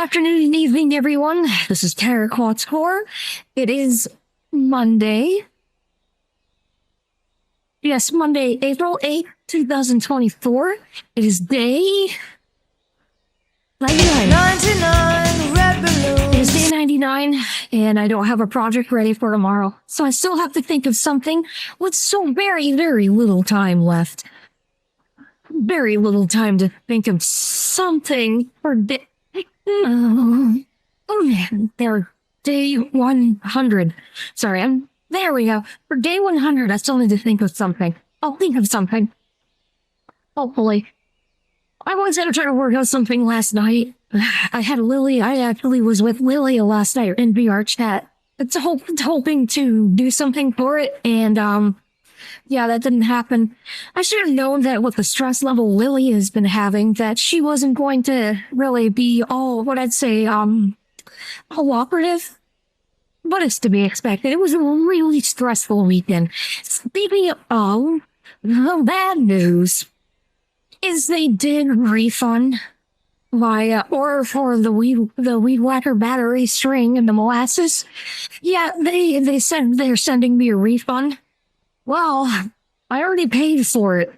afternoon and evening, everyone. This is Tara Quartz Core. It is Monday. Yes, Monday, April 8th, 2024. It is day 99. 99 red balloons. It is day 99, and I don't have a project ready for tomorrow. So I still have to think of something with so very, very little time left. Very little time to think of something for day. There, day 100. Sorry, there we go. For day 100, I still need to think of something. I'll think of something. Hopefully. I was going to try to work out something last night. I actually was with Lily last night in VR chat. It's hoping to do something for it, and, yeah, that didn't happen. I should have known that with the stress level Lily has been having, that she wasn't going to really be all, what I'd say, cooperative. But it's to be expected. It was a really stressful weekend. Speaking of, the bad news is they did refund my order for the weed whacker battery string and the molasses. Yeah, they said they're sending me a refund. Well, I already paid for it,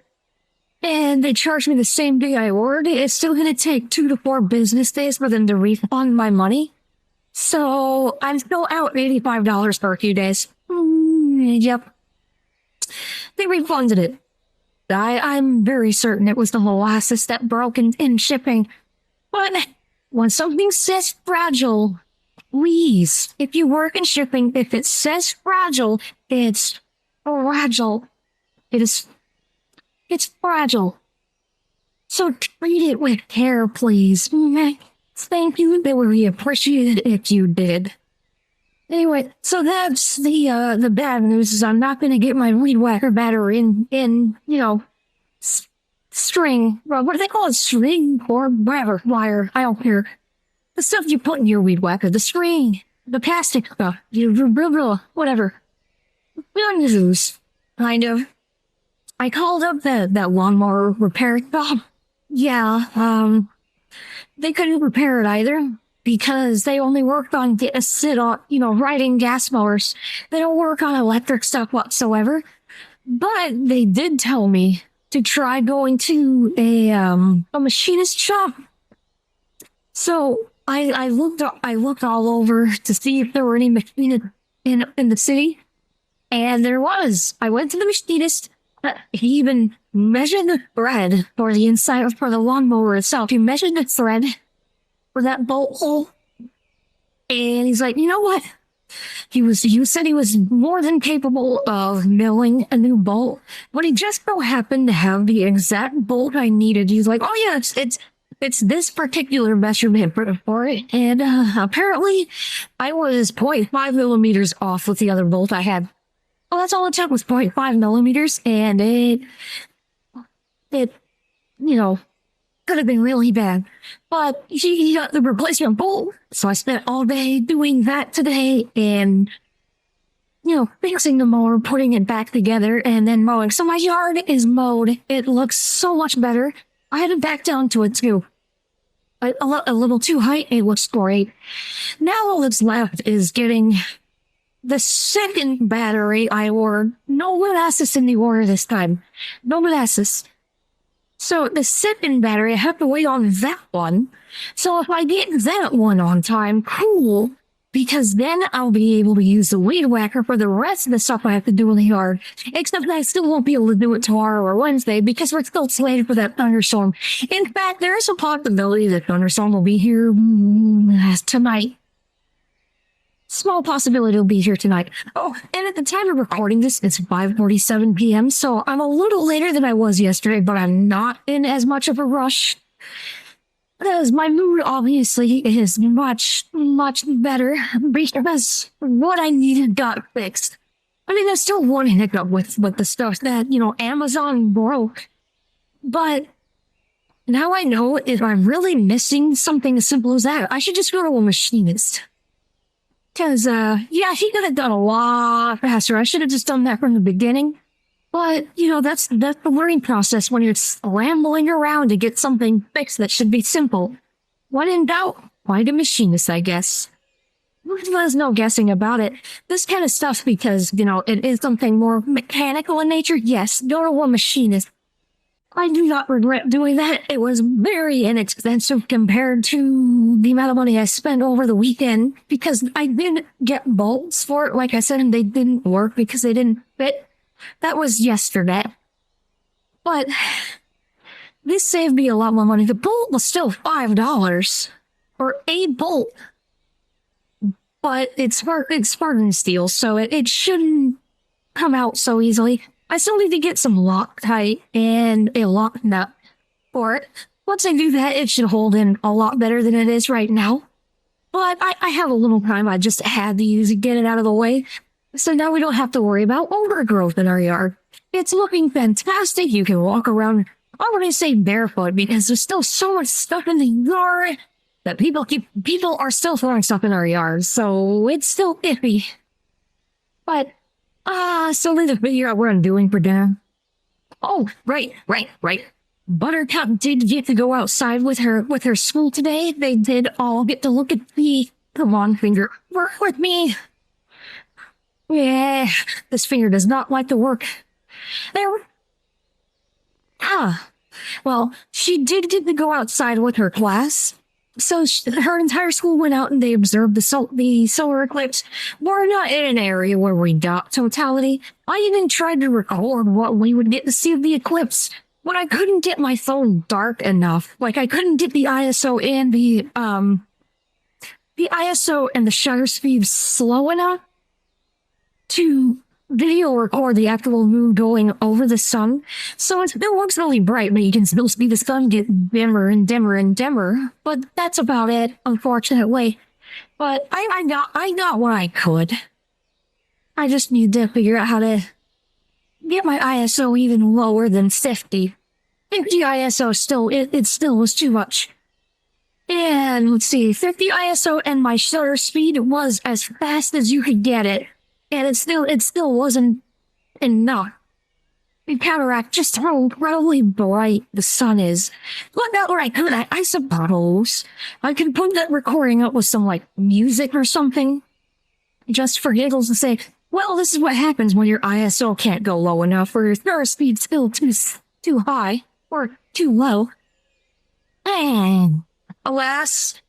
and they charged me the same day I ordered it. It's still going to take 2 to 4 business days for them to refund my money. So I'm still out $85 for a few days. Yep. They refunded it. I'm very certain it was the molasses that broke in shipping. But when something says fragile, please, if you work in shipping, if it says fragile, it's fragile. It's fragile. So treat it with care, please. Thank you. They would be appreciated if you did. Anyway, so that's the bad news is I'm not going to get my weed whacker battery in string. What do they call it? String or whatever. Wire. I don't care. The stuff you put in your weed whacker. The string. The plastic stuff. Whatever. Real news, kind of. I called up that lawnmower repair shop. Yeah, they couldn't repair it either because they only worked on riding gas mowers. They don't work on electric stuff whatsoever. But they did tell me to try going to a machinist shop. So I looked all over to see if there were any machinists in the city. And there was. I went to the machinist. He even measured the thread for the inside for the lawnmower itself. He measured the thread for that bolt hole. And he's like, you know what? He said he was more than capable of milling a new bolt. But he just so happened to have the exact bolt I needed. He's like, oh yeah, it's this particular measurement for it. And apparently I was 0.5 millimeters off with the other bolt I had. Well, that's all it took was 0.5 millimeters, and it could have been really bad. But he got the replacement bolt, so I spent all day doing that today and, fixing the mower, putting it back together, and then mowing. So my yard is mowed. It looks so much better. I had to back down to it, too. A little too high. It looks great. Now all that's left is getting the second battery I ordered. No molasses in the order this time. No molasses. So the second battery, I have to wait on that one. So if I get that one on time, cool. Because then I'll be able to use the weed whacker for the rest of the stuff I have to do in the yard. Except that I still won't be able to do it tomorrow or Wednesday because we're still slated for that thunderstorm. In fact, there is a possibility that thunderstorm will be here tonight. Small possibility it'll be here tonight. Oh, and at the time of recording this, it's 5:47 p.m., so I'm a little later than I was yesterday, but I'm not in as much of a rush. Because my mood, obviously, is much, much better because what I needed got fixed. I mean, there's still one hiccup with the stuff that, Amazon broke. But now I know if I'm really missing something as simple as that, I should just go to a machinist. Because, he could have done a lot faster. I should have just done that from the beginning. But, that's the learning process when you're scrambling around to get something fixed that should be simple. When in doubt, quite a machinist, I guess. There's no guessing about it. This kind of stuff, because, it is something more mechanical in nature. Yes, you're a machinist. I do not regret doing that. It was very inexpensive compared to the amount of money I spent over the weekend, because I didn't get bolts for it, like I said, and they didn't work because they didn't fit. That was yesterday. But this saved me a lot more money. The bolt was still $5 or a bolt, but it's Spartan steel, so it shouldn't come out so easily. I still need to get some Loctite and a lock nut for it. Once I do that, it should hold in a lot better than it is right now. But I have a little time. I just had to use it, get it out of the way. So now we don't have to worry about overgrowth in our yard. It's looking fantastic. You can walk around, I wouldn't say barefoot, because there's still so much stuff in the yard that people are still throwing stuff in our yard. So it's still iffy. But still need to figure out what I'm doing for dinner. Oh, right. Buttercup did get to go outside with her school today. They did all get to look at the come on, finger, work with me. Yeah, this finger does not like to work. There. Well, she did get to go outside with her class. So her entire school went out and they observed the solar eclipse. We're not in an area where we got totality. I even tried to record what we would get to see of the eclipse, but I couldn't get my phone dark enough. Like, I couldn't get the ISO and the ISO and the shutter speed slow enough to video record the actual moon going over the sun. So it looks really bright, but you can still see the sun get dimmer and dimmer and dimmer. But that's about it, unfortunately. But I got what I could. I just need to figure out how to get my ISO even lower than 50. 50 ISO still, it still was too much. And let's see, 50 ISO and my shutter speed was as fast as you could get it. And it still wasn't enough to counteract just how incredibly bright the sun is. Look out where I could, I suppose. I could put that recording up with some, music or something. Just for giggles to say, well, this is what happens when your ISO can't go low enough, or your shutter speed's still too high, or too low. And, alas,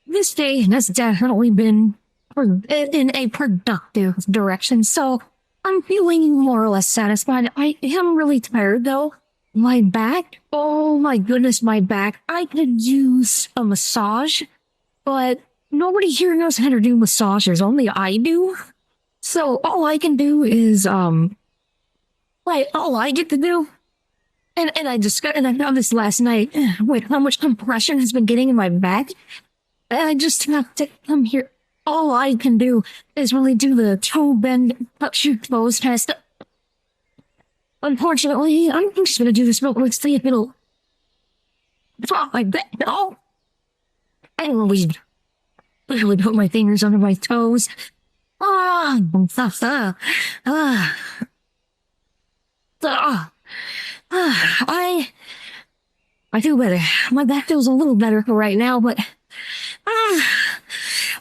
this day has definitely been in a productive direction, so I'm feeling more or less satisfied. I am really tired, though. My back, oh my goodness, my back. I could use a massage, but nobody here knows how to do massages, only I do. So all I can do is, all I get to do, and I found this last night, with how much compression has been getting in my back, and I just have to come here. All I can do is really do the toe bend, touch your toes test. Unfortunately, I'm just gonna do this real quick, see if it'll drop my back. No, I always really put my fingers under my toes. I feel better. My back feels a little better for right now, but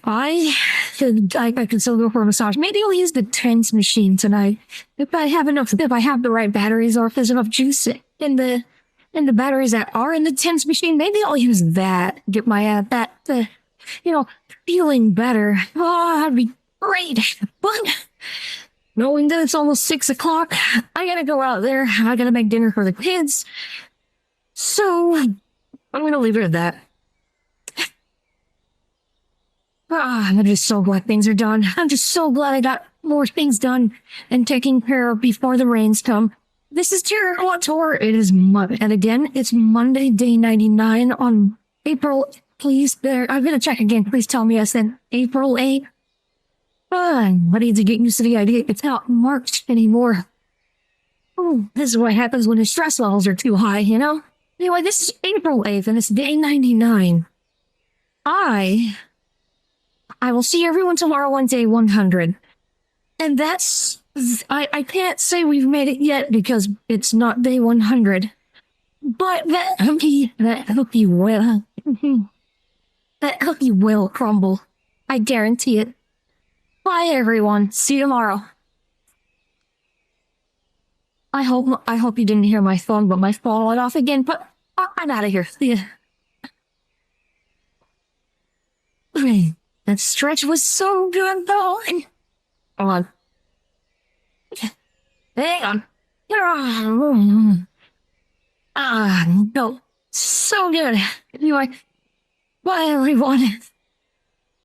I could still go for a massage. Maybe I'll use the TENS machine tonight. If I have the right batteries, or if there's enough juice in the batteries that are in the TENS machine, maybe I'll use that. Get my feeling better. Oh, that'd be great. But knowing that it's almost 6 o'clock, I gotta go out there. I gotta make dinner for the kids. So I'm gonna leave it at that. I'm just so glad things are done. I'm just so glad I got more things done and taken care of before the rains come. This is Terror Tour. It is and again, it's Monday, day 99 on April. Please, I'm gonna check again. Please tell me I said April 8th. I'm ready to get used to the idea it's not March anymore. Oh, this is what happens when the stress levels are too high, you know? Anyway, this is April 8th and it's day 99. I will see everyone tomorrow on day 100. And I can't say we've made it yet because it's not day 100. But that hope you will. That cookie will crumble. I guarantee it. Bye, everyone. See you tomorrow. I hope you didn't hear my phone, but my phone went off again. But I'm out of here. See ya. That stretch was so good, though. Hold on. Hang on. No. So good. Anyway, bye, everyone.